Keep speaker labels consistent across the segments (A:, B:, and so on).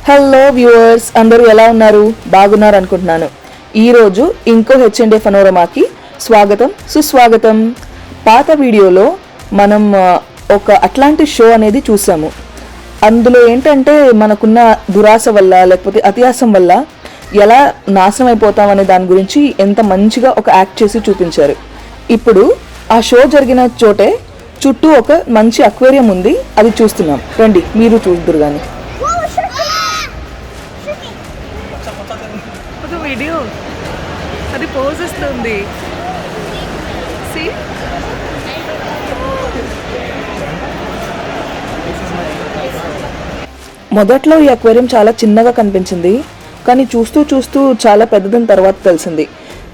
A: Hello viewers, అందరూ ఎలా ఉన్నారు? బాగున్నారు అనుకుంటున్నాను. ఈరోజు ఇంకో హెచ్ఎండే పనోరమాకి స్వాగతం సుస్వాగతం. పాత వీడియోలో మనం ఒక అట్లాంటి షో అనేది చూసాము. అందులో ఏంటంటే మనకున్న దురాశ వల్ల లేకపోతే అత్యాసం వల్ల ఎలా నాశనం అయిపోతాం అనే దాని గురించి ఎంత మంచిగా ఒక యాక్ట్ చేసి చూపించారు. ఇప్పుడు ఆ షో జరిగిన చోటే చుట్టూ ఒక మంచి అక్వేరియం ఉంది, అది చూస్తున్నాం. రండి మీరు చూద్దరు కానీ.
B: వీడియో అది పోజ్ ఇస్తుంది.
A: మొదట్లో ఈ అక్వేరియం చాలా చిన్నగా కనిపించింది, కానీ చూస్తూ చూస్తూ చాలా పెద్దదని తర్వాత తెలిసింది.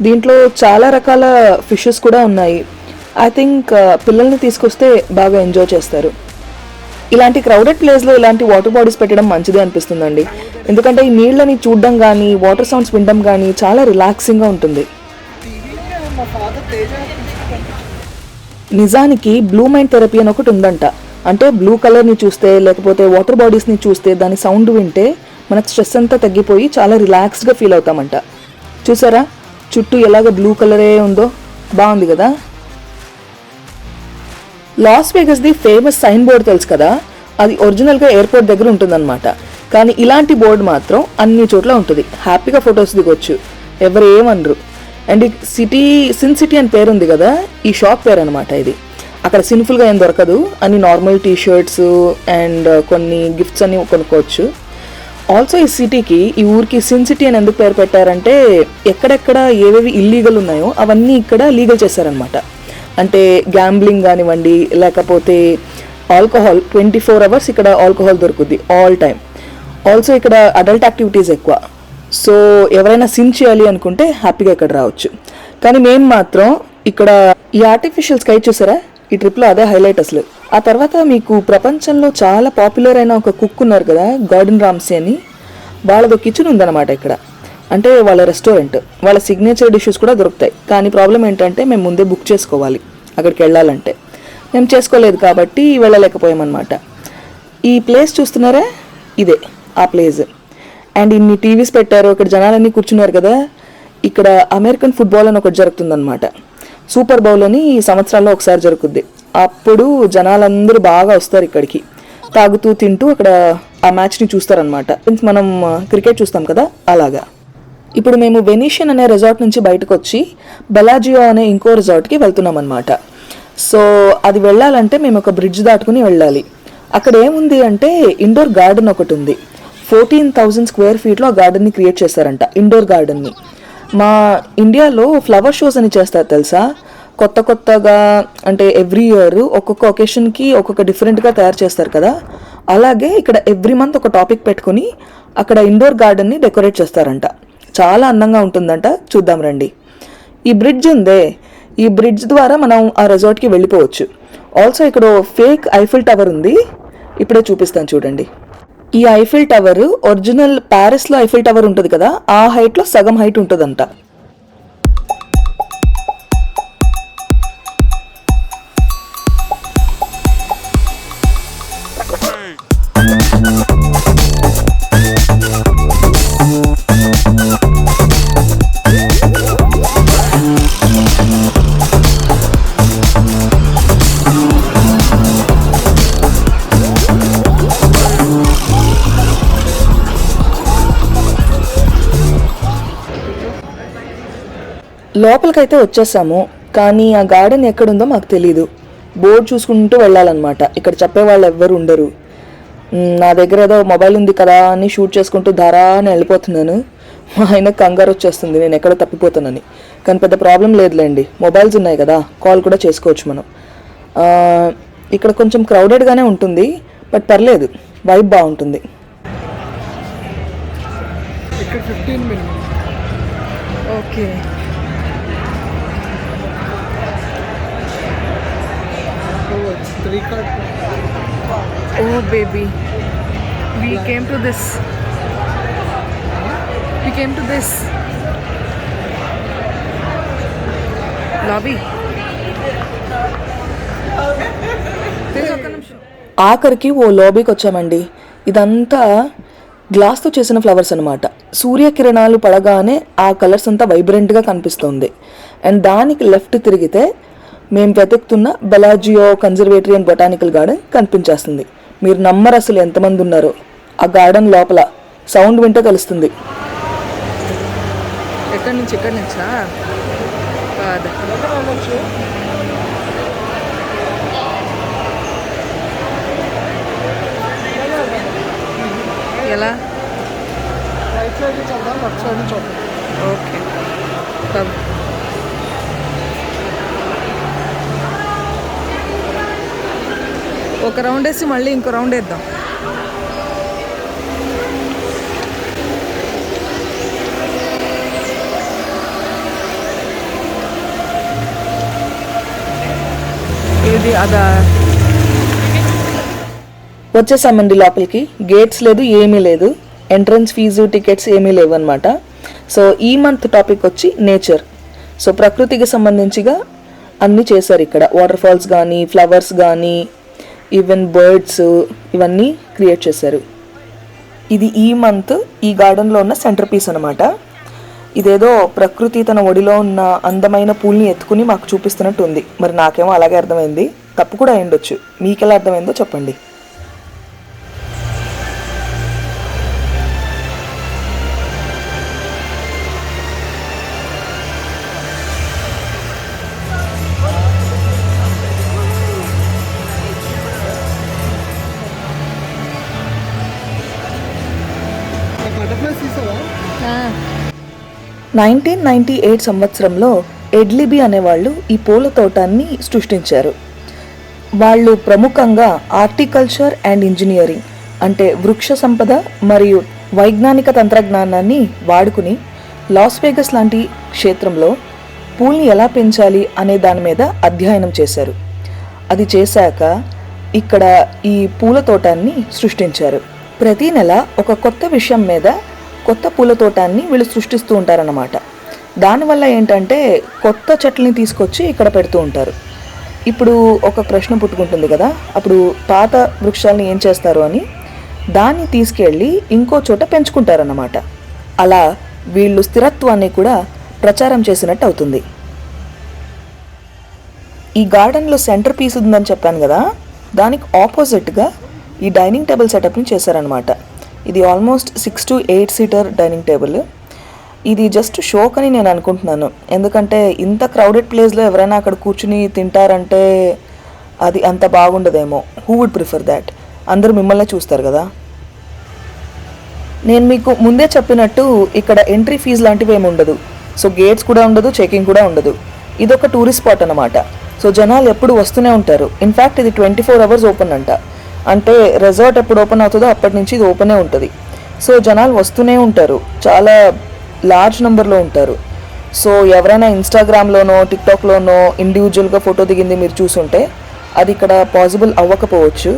A: దీంట్లో చాలా రకాల ఫిషెస్ కూడా ఉన్నాయి. ఐ థింక్ పిల్లల్ని తీసుకొస్తే బాగా ఎంజాయ్ చేస్తారు. ఇలాంటి క్రౌడెడ్ ప్లేస్లో ఇలాంటి వాటర్ బాడీస్ పెట్టడం మంచిదే అనిపిస్తుందండి. ఎందుకంటే ఈ నీళ్ళని చూడడం కానీ వాటర్ సౌండ్స్ వినడం కానీ చాలా రిలాక్సింగ్గా ఉంటుంది. నిజానికి బ్లూ మైండ్ థెరపీ అని ఒకటి ఉందంట. అంటే బ్లూ కలర్ని చూస్తే లేకపోతే వాటర్ బాడీస్ని చూస్తే దాని సౌండ్ వింటే మనకు స్ట్రెస్ అంతా తగ్గిపోయి చాలా రిలాక్స్గా ఫీల్ అవుతామంట. చూసారా చుట్టూ ఎలాగ బ్లూ కలరే ఉందో, బాగుంది కదా. లాస్ వేగస్ది ఫేమస్ సైన్ బోర్డ్ తెలుసు కదా, అది ఒరిజినల్గా ఎయిర్పోర్ట్ దగ్గర ఉంటుందన్నమాట. కానీ ఇలాంటి బోర్డు మాత్రం అన్ని చోట్ల ఉంటుంది. హ్యాపీగా ఫొటోస్ దిగొచ్చు, ఎవరు ఏమనరు. అండ్ ఈ సిన్ సిటీ అని పేరు ఉంది కదా, ఈ షాప్ పేరు అనమాట ఇది. అక్కడ సింపుల్గా ఏం దొరకదు, అన్ని నార్మల్ టీషర్ట్స్ అండ్ కొన్ని గిఫ్ట్స్ అన్ని కొనుక్కోవచ్చు. ఆల్సో ఈ సిటీకి, ఈ ఊరికి సిన్ సిటీ అని ఎందుకు పేరు పెట్టారంటే ఎక్కడెక్కడ ఏవేవి ఇల్లీగల్ ఉన్నాయో అవన్నీ ఇక్కడ లీగల్ చేశారనమాట. అంటే గ్యాంబ్లింగ్ కానివ్వండి, లేకపోతే ఆల్కహాల్ 24 hours ఇక్కడ ఆల్కహాల్ దొరుకుద్ది ఆల్ టైమ్. ఆల్సో ఇక్కడ అడల్ట్ యాక్టివిటీస్ ఎక్కువ. సో ఎవరైనా సిన్ చేయాలి అనుకుంటే హ్యాపీగా ఇక్కడ రావచ్చు. కానీ మేము మాత్రం ఇక్కడ ఈ ఆర్టిఫిషియల్ స్కై చూసారా, ఈ ట్రిప్లో అదే హైలైట్ అసలు. ఆ తర్వాత మీకు ప్రపంచంలో చాలా పాపులర్ అయిన ఒక కుక్ ఉన్నారు కదా, గార్డెన్ రామ్సీ అని, వాళ్ళది కిచెన్ ఉందన్నమాట ఇక్కడ. అంటే వాళ్ళ రెస్టారెంట్, వాళ్ళ సిగ్నేచర్ డిషెస్ కూడా దొరుకుతాయి. కానీ ప్రాబ్లం ఏంటంటే మేము ముందే బుక్ చేసుకోవాలి అక్కడికి వెళ్ళాలంటే. మేము చేసుకోలేదు కాబట్టి వెళ్ళలేకపోయామన్నమాట. ఈ ప్లేస్ చూస్తున్నారా, ఇదే ఆ ప్లేస్. అండ్ ఇన్ని టీవీస్ పెట్టారు, ఇక్కడ జనాలన్నీ కూర్చున్నారు కదా. ఇక్కడ అమెరికన్ ఫుట్బాల్ అని ఒకటి జరుగుతుందన్నమాట. సూపర్ బౌల్ అని ఈ సంవత్సరాల్లో ఒకసారి జరుగుద్ది. అప్పుడు జనాలందరూ బాగా వస్తారు ఇక్కడికి, తాగుతూ తింటూ అక్కడ ఆ మ్యాచ్ని చూస్తారనమాట. మనం క్రికెట్ చూస్తాం కదా అలాగా. ఇప్పుడు మేము వెనీషియన్ అనే రిసార్ట్ నుంచి బయటకు వచ్చి బెలాజియో అనే ఇంకో రిసార్ట్కి వెళ్తున్నాం అనమాట. సో అది వెళ్ళాలంటే మేము ఒక బ్రిడ్జ్ దాటుకుని వెళ్ళాలి. అక్కడ ఏముంది అంటే ఇండోర్ గార్డెన్ ఒకటి ఉంది. 14,000 square feetలో ఆ గార్డెన్ని క్రియేట్ చేశారంట, ఇండోర్ గార్డెన్ని. మా ఇండియాలో ఫ్లవర్ షోస్ అని చేస్తారు తెలుసా, కొత్తగా. అంటే ఎవ్రీ ఇయర్ ఒక్కొక్క ఒకేషన్కి ఒక్కొక్క డిఫరెంట్గా తయారు చేస్తారు కదా. అలాగే ఇక్కడ ఎవ్రీ మంత్ ఒక టాపిక్ పెట్టుకుని అక్కడ ఇండోర్ గార్డెన్ని డెకరేట్ చేస్తారంట. చాలా అందంగా ఉంటుందంట, చూద్దాం రండి. ఈ బ్రిడ్జ్ ఉందే, ఈ బ్రిడ్జ్ ద్వారా మనం ఆ రిసార్ట్కి వెళ్ళిపోవచ్చు. ఆల్సో ఇక్కడ ఫేక్ ఐఫిల్ టవర్ ఉంది, ఇప్పుడే చూపిస్తాను చూడండి. ఈ ఐఫిల్ టవర్ ఒరిజినల్ ప్యారిస్లో ఐఫిల్ టవర్ ఉంటుంది కదా, ఆ హైట్లో సగం హైట్ ఉంటుందంట. లోపలికైతే వచ్చేసాము, కానీ ఆ గార్డెన్ ఎక్కడుందో మాకు తెలీదు. బోర్డు చూసుకుంటూ వెళ్ళాలన్నమాట. ఇక్కడ చెప్పేవాళ్ళు ఎవ్వరు ఉండరు. నా దగ్గర ఏదో మొబైల్ ఉంది కదా అని షూట్ చేసుకుంటూ ధారాని వెళ్ళిపోతున్నాను. మా ఆయన కంగారు వచ్చేస్తుంది నేను ఎక్కడ తప్పిపోతానని. కానీ పెద్ద ప్రాబ్లం లేదులేండి, మొబైల్స్ ఉన్నాయి కదా, కాల్ కూడా చేసుకోవచ్చు మనం. ఇక్కడ కొంచెం క్రౌడెడ్గానే ఉంటుంది, బట్ పర్లేదు, వైబ్ బాగుంటుంది. Okay, oh baby, we came to this lobby. ఆఖరికి ఓ లాబీకి వచ్చామండి. ఇదంతా గ్లాస్తో చేసిన ఫ్లవర్స్ అనమాట. సూర్యకిరణాలు పడగానే ఆ కలర్స్ అంతా వైబ్రెంట్గా కనిపిస్తుంది. అండ్ దానికి లెఫ్ట్ తిరిగితే మేము వెతుకుతున్న Bellagio Conservatory and Botanical Garden కనిపించేస్తుంది. మీరు నమ్మరు అసలు ఎంతమంది ఉన్నారో ఆ గార్డెన్ లోపల. సౌండ్ వింటే తెలుస్తుంది.
B: ఎక్కడి నుంచి? ఇక్కడి నుంచా? కాదు, ఎలా? ఓకే, ఒక రౌండ్ వేసి మళ్ళీ ఇంకో రౌండ్ వేద్దాం. ఇది అదా?
A: వచ్చేసామండి లోపలికి. గేట్స్ లేదు, ఏమీ లేదు. ఎంట్రన్స్ ఫీజు, టికెట్స్ ఏమీ లేవు అనమాట. సో ఈ మంత్ టాపిక్ వచ్చి నేచర్. సో ప్రకృతికి సంబంధించిగా అన్నీ చేశారు ఇక్కడ. వాటర్ ఫాల్స్ కానీ, ఫ్లవర్స్ కానీ, ఈవెన్ బర్డ్స్, ఇవన్నీ క్రియేట్ చేశారు. ఇది ఈ మంత్ ఈ గార్డెన్లో ఉన్న సెంటర్ పీస్ అనమాట. ఇదేదో ప్రకృతి తన ఒడిలో ఉన్న అందమైన పూల్ని ఎత్తుకుని మాకు చూపిస్తున్నట్టు ఉంది. మరి నాకేమో అలాగే అర్థమైంది. తప్పు కూడా అయ్యుండొచ్చు. మీకు ఎలా అర్థమైందో చెప్పండి.
B: ఆ,
A: 1998 సంవత్సరంలో ఎడ్లిబీ అనేవాళ్ళు ఈ పూల తోటాన్ని సృష్టించారు. వాళ్ళు ప్రముఖంగా హార్టికల్చర్ అండ్ ఇంజనీరింగ్ అంటే వృక్ష సంపద మరియు వైజ్ఞానిక తంత్రజ్ఞానాన్ని వాడుకుని లాస్ వేగస్ లాంటి క్షేత్రంలో పూల్ని ఎలా పెంచాలి అనే దాని మీద అధ్యయనం చేశారు. అది చేశాక ఇక్కడ ఈ పూల తోటాన్ని సృష్టించారు. ప్రతి నెల ఒక కొత్త విషయం మీద కొత్త పూల తోటాన్ని వీళ్ళు సృష్టిస్తూ ఉంటారన్నమాట. దానివల్ల ఏంటంటే కొత్త చెట్లని తీసుకొచ్చి ఇక్కడ పెడుతూ ఉంటారు. ఇప్పుడు ఒక ప్రశ్న పుట్టుకుంటుంది కదా, అప్పుడు పాత వృక్షాలని ఏం చేస్తారు అని. దాన్ని తీసుకెళ్ళి ఇంకో చోట పెంచుకుంటారన్నమాట. అలా వీళ్ళు స్థిరత్వాన్ని కూడా ప్రచారం చేసినట్టు అవుతుంది. ఈ గార్డెన్లో సెంటర్ పీస్ ఉందని చెప్పాను కదా, దానికి ఆపోజిట్గా ఈ డైనింగ్ టేబుల్ సెటప్ని చేశారనమాట. ఇది almost 6 to 8 seater dining table. ఇది జస్ట్ షోక్ అని నేను అనుకుంటున్నాను. ఎందుకంటే ఇంత క్రౌడెడ్ ప్లేస్లో ఎవరైనా అక్కడ కూర్చుని తింటారంటే అది అంత బాగుండదేమో. Who would prefer that? అందరూ మిమ్మల్నే చూస్తారు కదా. నేను మీకు ముందే చెప్పినట్టు ఇక్కడ ఎంట్రీ ఫీజు లాంటివి ఏమి ఉండదు. సో గేట్స్ కూడా ఉండదు, చెకింగ్ కూడా ఉండదు. ఇదొక టూరిస్ట్ స్పాట్ అనమాట. సో జనాలు ఎప్పుడు వస్తూనే ఉంటారు. ఇన్ఫ్యాక్ట్ ఇది 24 hours ఓపెన్ అంట. అంటే రిసార్ట్ ఎప్పుడు ఓపెన్ అవుతుందో అప్పటి నుంచి ఇది ఓపెనే ఉంటుంది. సో జనాలు వస్తూనే ఉంటారు, చాలా లార్జ్ నెంబర్లో ఉంటారు. సో ఎవరైనా ఇన్స్టాగ్రామ్లోనో టిక్టాక్లోనో ఇండివిజువల్గా ఫోటో దిగింది మీరు చూసుంటే అది ఇక్కడ పాసిబుల్ అవ్వకపోవచ్చు.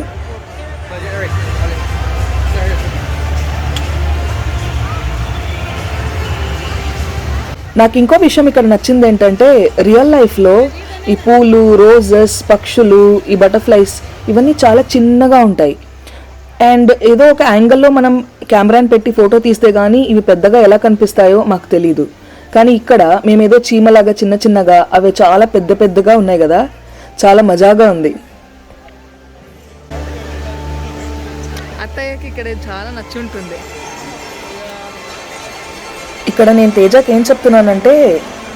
A: నాకు ఇంకో విషయం ఇక్కడ నచ్చింది ఏంటంటే, రియల్ లైఫ్లో ఈ పూలు, రోజెస్, పక్షులు, ఈ బటర్ఫ్లైస్ ఇవన్నీ చాలా చిన్నగా ఉంటాయి. అండ్ ఏదో ఒక యాంగిల్లో మనం కెమెరాని పెట్టి ఫోటో తీస్తే కానీ ఇవి పెద్దగా ఎలా కనిపిస్తాయో మాకు తెలీదు. కానీ ఇక్కడ మేమేదో చీమలాగా చిన్న చిన్నగా, అవి చాలా పెద్ద పెద్దగా ఉన్నాయి కదా, చాలా మజాగా ఉంది.
B: అత్తయ్యకి ఇక్కడ చాలా నచ్చి ఉంటుంది.
A: ఇక్కడ నేను తేజకి ఏం చెప్తున్నానంటే,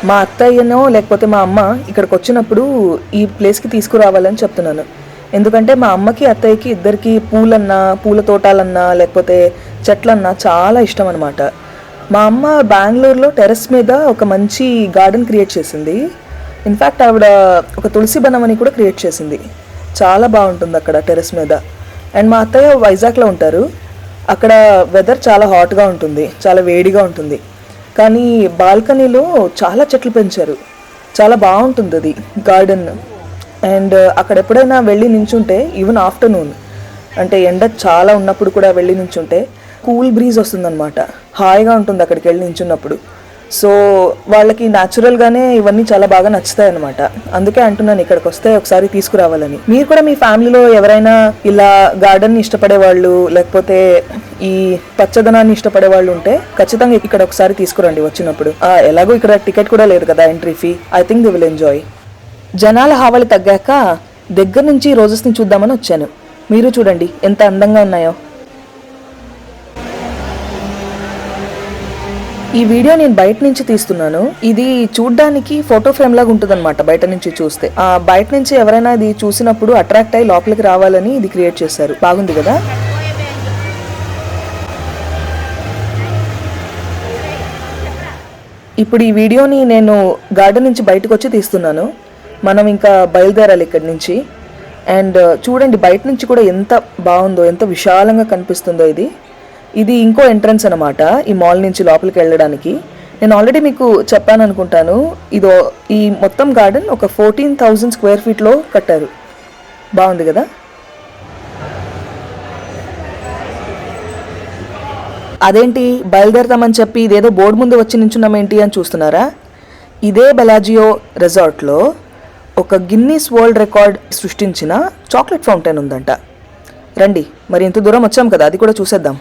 A: మా అత్తయ్యనో లేకపోతే మా అమ్మ ఇక్కడికి వచ్చినప్పుడు ఈ ప్లేస్కి తీసుకురావాలని చెప్తున్నాను. ఎందుకంటే మా అమ్మకి అత్తయ్యకి ఇద్దరికి పూలన్నా, పూల తోటాలన్నా, లేకపోతే చెట్లన్నా చాలా ఇష్టం అనమాట. మా అమ్మ బెంగళూరులో టెర్రస్ మీద ఒక మంచి గార్డెన్ క్రియేట్ చేసింది. ఇన్ఫ్యాక్ట్ ఆవిడ ఒక తులసి వనం అని కూడా క్రియేట్ చేసింది. చాలా బాగుంటుంది అక్కడ టెర్రస్ మీద. అండ్ మా అత్తయ్య వైజాగ్లో ఉంటారు. అక్కడ వెదర్ చాలా హాట్గా ఉంటుంది, చాలా వేడిగా ఉంటుంది. కానీ బాల్కనీలో చాలా చెట్లు పెంచారు, చాలా బాగుంటుంది అది గార్డెన్. అండ్ అక్కడ ఎప్పుడైనా వెళ్ళి నించుంటే, ఈవెన్ ఆఫ్టర్నూన్ అంటే ఎండ చాలా ఉన్నప్పుడు కూడా వెళ్ళి నించుంటే కూల్ బ్రీజ్ వస్తుందన్నమాట. హాయిగా ఉంటుంది అక్కడికి వెళ్ళి నించున్నప్పుడు. సో వాళ్ళకి న్యాచురల్గానే ఇవన్నీ చాలా బాగా నచ్చుతాయి అనమాట. అందుకే అంటున్నాను ఇక్కడికి వస్తే ఒకసారి తీసుకురావాలని. మీరు కూడా మీ ఫ్యామిలీలో ఎవరైనా ఇలా గార్డెన్ ఇష్టపడే వాళ్ళు లేకపోతే ఈ పచ్చదనాన్ని ఇష్టపడే వాళ్ళు ఉంటే ఖచ్చితంగా ఇక్కడ ఒకసారి తీసుకురండి వచ్చినప్పుడు. ఎలాగో ఇక్కడ టికెట్ కూడా లేదు కదా entry fee. I think they will enjoy. జనాల హావళి తగ్గాక దగ్గర నుంచి రోజెస్ని చూద్దామని వచ్చాను. మీరు చూడండి ఎంత అందంగా ఉన్నాయో. ఈ వీడియో నేను బయట నుంచి తీస్తున్నాను. ఇది చూడ్డానికి ఫోటో ఫ్రేమ్ లాగా ఉంటుంది అనమాట బయట నుంచి చూస్తే. బయట నుంచి ఎవరైనా ఇది చూసినప్పుడు అట్రాక్ట్ అయ్యి లోపలికి రావాలని ఇది క్రియేట్ చేశారు. బాగుంది కదా. ఇప్పుడు ఈ వీడియోని నేను గార్డెన్ నుంచి బయటకు వచ్చి తీస్తున్నాను. మనం ఇంకా బయలుదేరాలి ఇక్కడి నుంచి. అండ్ చూడండి బయట నుంచి కూడా ఎంత బాగుందో, ఎంత విశాలంగా కనిపిస్తుందో. ఇది ఇంకో ఎంట్రన్స్ అనమాట ఈ మాల్ నుంచి లోపలికి వెళ్ళడానికి. నేను ఆల్రెడీ మీకు చెప్పాను అనుకుంటాను. ఈ మొత్తం గార్డెన్ ఒక 14,000 స్క్వేర్ ఫీట్లో కట్టారు. బాగుంది కదా. అదేంటి బయలుదేరతామని చెప్పి ఇదేదో బోర్డు ముందు వచ్చి నించున్నామేంటి అని చూస్తున్నారా? ఇదే బెలాజియో రిసార్ట్లో ఒక గిన్నీస్ వరల్డ్ రికార్డ్ సృష్టించిన చాక్లెట్ ఫౌంటైన్ ఉందంట. రండి, మరి ఇంత దూరం వచ్చాం కదా, అది కూడా చూసేద్దాం.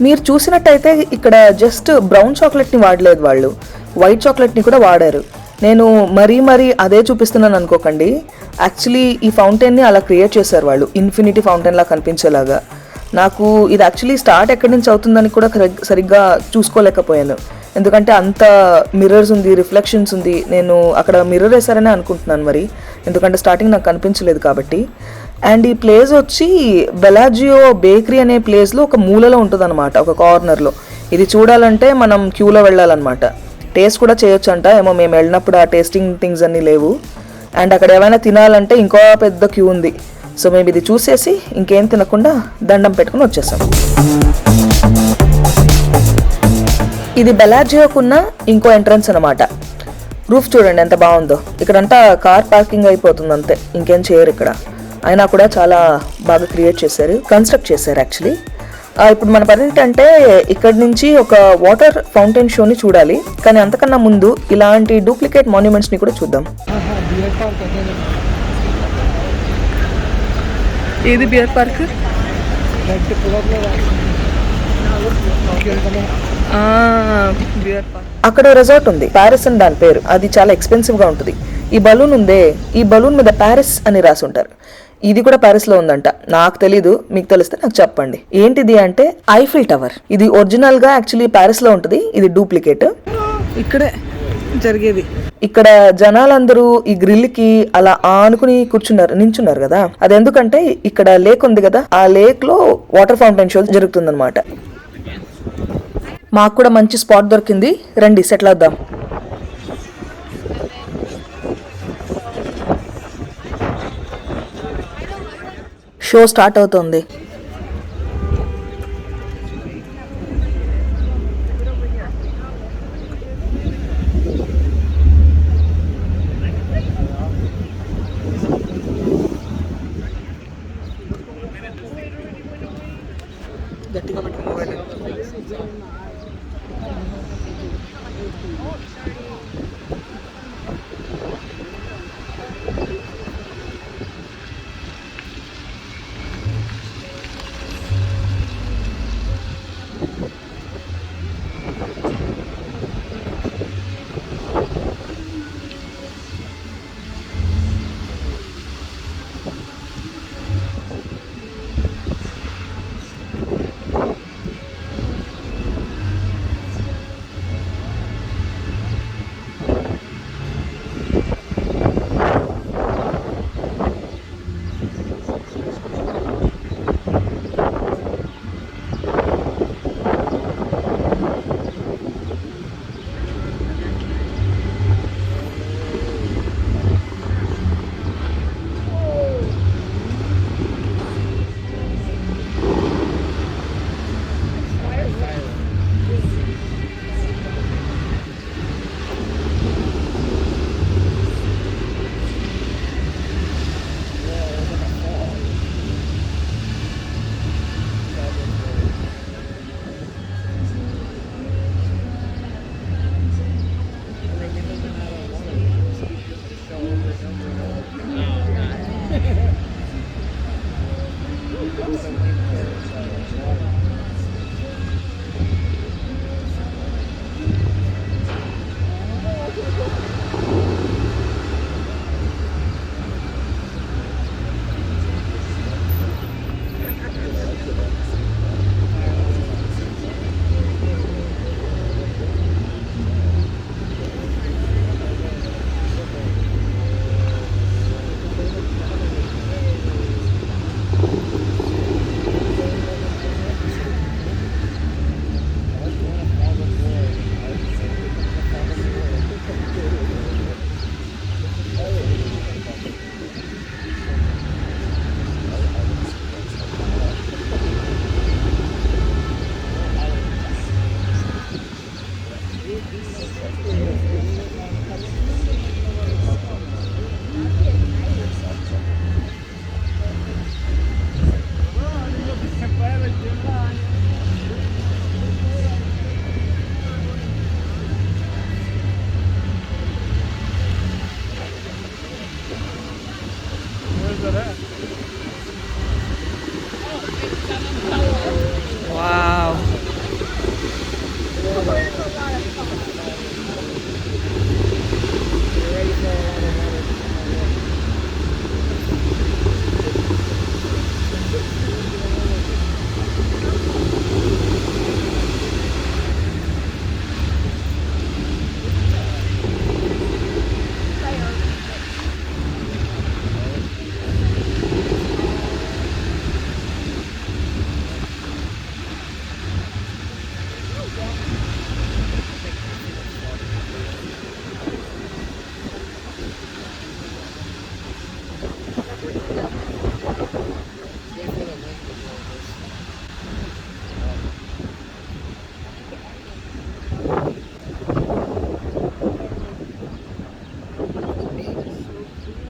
A: మీరు చూసినట్టయితే ఇక్కడ జస్ట్ బ్రౌన్ చాక్లెట్ని వాడలేదు వాళ్ళు, వైట్ చాక్లెట్ని కూడా వాడారు. నేను మరీ అదే చూపిస్తున్నాను అనుకోకండి. యాక్చువల్లీ ఈ ఫౌంటైన్ని అలా క్రియేట్ చేశారు వాళ్ళు, ఇన్ఫినిటీ ఫౌంటైన్ లా కనిపించేలాగా. నాకు ఇది యాక్చువల్లీ స్టార్ట్ ఎక్కడి నుంచి అవుతుందని కూడా సరిగ్గా చూసుకోలేకపోయాను. ఎందుకంటే అంత మిర్రర్స్ ఉంది, రిఫ్లెక్షన్స్ ఉంది. నేను అక్కడ మిర్రర్ వేసారనే అనుకుంటున్నాను మరి, ఎందుకంటే స్టార్టింగ్ నాకు కనిపించలేదు కాబట్టి. అండ్ ఈ ప్లేస్ వచ్చి బెలాజియో బేకరీ అనే ప్లేస్లో ఒక మూలలో ఉంటుంది అనమాట, ఒక కార్నర్లో. ఇది చూడాలంటే మనం క్యూలో వెళ్ళాలన్నమాట. టేస్ట్ కూడా చేయొచ్చు అంట. ఏమో మేము వెళ్ళినప్పుడు ఆ టేస్టింగ్ థింగ్స్ అన్నీ లేవు. అండ్ అక్కడ ఏమైనా తినాలంటే ఇంకో పెద్ద క్యూ ఉంది. సో మేము ఇది చూసేసి ఇంకేం తినకుండా దండం పెట్టుకుని వచ్చేసాం. ఇది బెలాజియోకున్న ఇంకో ఎంట్రన్స్ అనమాట. రూఫ్ చూడండి ఎంత బాగుందో. ఇక్కడంతా కార్ పార్కింగ్ అయిపోతుంది అంతే, ఇంకేం చేయరు ఇక్కడ. అయినా కూడా చాలా బాగా క్రియేట్ చేశారు, కన్స్ట్రక్ట్ చేశారు యాక్చువల్లీ. ఇప్పుడు మన పని ఏంటంటే ఇక్కడి నుంచి ఒక వాటర్ ఫౌంటైన్ షోని చూడాలి. కానీ అంతకన్నా ముందు ఇలాంటి డూప్లికేట్ మాన్యుమెంట్స్ని కూడా చూద్దాం.
B: ఏది బియర్ పార్క్?
A: అక్కడ రిసార్ట్ ఉంది, ప్యారిస్ అని దాని పేరు. అది చాలా ఎక్స్పెన్సివ్ గా ఉంటుంది. ఈ బలూన్ ఉందే, ఈ బలూన్ మీద ప్యారిస్ అని రాసి ఉంటారు. ఇది కూడా ప్యారిస్ లో ఉందంట. నాకు తెలీదు, మీకు తెలిస్తే నాకు చెప్పండి. ఏంటిది అంటే ఐఫిల్ టవర్. ఇది ఒరిజినల్ గా యాక్చువల్లీ ప్యారిస్ లో ఉంటుంది, ఇది డూప్లికేట్.
B: ఇక్కడే జరిగేది.
A: ఇక్కడ జనాలందరూ ఈ గ్రిల్ కి అలా ఆనుకుని నించున్నారు కదా. అది ఎందుకంటే ఇక్కడ లేక్ ఉంది కదా, ఆ లేక్ లో వాటర్ ఫౌంటైన్ షో జరుగుతుంది అనమాట. మాకు కూడా మంచి స్పాట్ దొరికింది, రండి సెటిల్ అవుదాం. షో స్టార్ట్ అవుతుంది.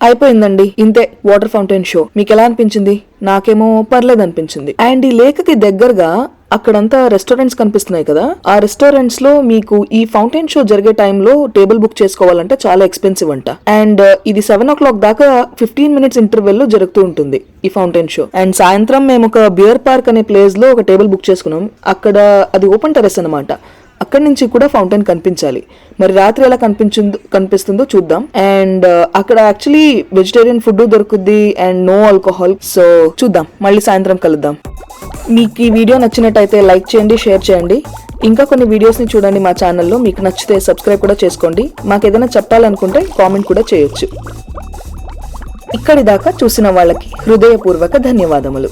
A: అయిపోయిందండి, ఇంతే వాటర్ ఫౌంటైన్ షో. మీకు ఎలా అనిపించింది? నాకేమో పర్లేదు అనిపించింది. అండ్ ఈ లేక్ కి దగ్గరగా అక్కడంతా రెస్టారెంట్స్ కనిపిస్తున్నాయి కదా, ఆ రెస్టారెంట్స్ లో మీకు ఈ ఫౌంటైన్ షో జరిగే టైంలో టేబుల్ బుక్ చేసుకోవాలంటే చాలా ఎక్స్పెన్సివ్ అంట. అండ్ ఇది 7 o'clock దాకా 15 minutes ఇంటర్వెల్ లో జరుగుతూ ఉంటుంది ఈ ఫౌంటైన్ షో. అండ్ సాయంత్రం మేము ఒక బియర్ పార్క్ అనే ప్లేస్ లో ఒక టేబుల్ బుక్ చేసుకున్నాం. అక్కడ అది ఓపెన్ టెరెస్ అనమాట. అక్కడి నుంచి కూడా ఫౌంటైన్ కనిపించాలి. మరి రాత్రి ఎలా కనిపిస్తుందో చూద్దాం. అండ్ అక్కడ యాక్చువల్లీ వెజిటేరియన్ ఫుడ్ దొరుకుద్ది అండ్ నో ఆల్కహాల్. సో చూద్దాం, మళ్ళీ సాయంత్రం కలుద్దాం. మీకు ఈ వీడియో నచ్చినట్టయితే లైక్ చేయండి, షేర్ చేయండి. ఇంకా కొన్ని వీడియోస్ ని చూడండి మా ఛానల్లో. మీకు నచ్చితే సబ్స్క్రైబ్ కూడా చేసుకోండి. మాకు ఏదైనా చెప్పాలనుకుంటే కామెంట్ కూడా చేయొచ్చు. ఇక్కడి దాకా చూసిన వాళ్ళకి హృదయపూర్వక ధన్యవాదములు.